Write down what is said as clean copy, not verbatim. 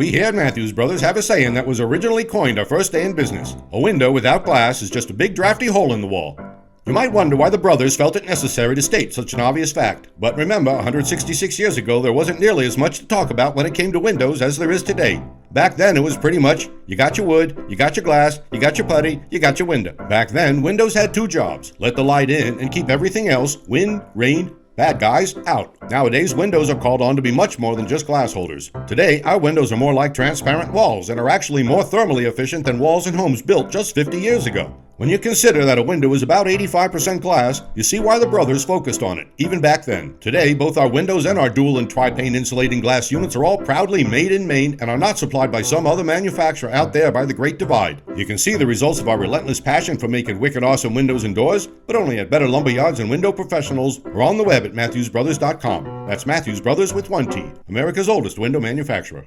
We here at Mathews Brothers have a saying that was originally coined our first day in business. A window without glass is just a big drafty hole in the wall. You might wonder why the brothers felt it necessary to state such an obvious fact. But remember, 166 years ago, there wasn't nearly as much to talk about when it came to windows as there is today. Back then, it was pretty much, you got your wood, you got your glass, you got your putty, you got your window. Back then, windows had two jobs: let the light in and keep everything else, wind, rain, bad guys, out. Nowadays, windows are called on to be much more than just glass holders. Today, our windows are more like transparent walls and are actually more thermally efficient than walls in homes built just 50 years ago. When you consider that a window is about 85% glass, you see why the brothers focused on it, even back then. Today, both our windows and our dual and tri-pane insulating glass units are all proudly made in Maine and are not supplied by some other manufacturer out there by the Great Divide. You can see the results of our relentless passion for making wicked awesome windows and doors, but only at better lumber yards and window professionals, or on the web at MathewsBrothers.com. That's Mathews Brothers with one T, America's oldest window manufacturer.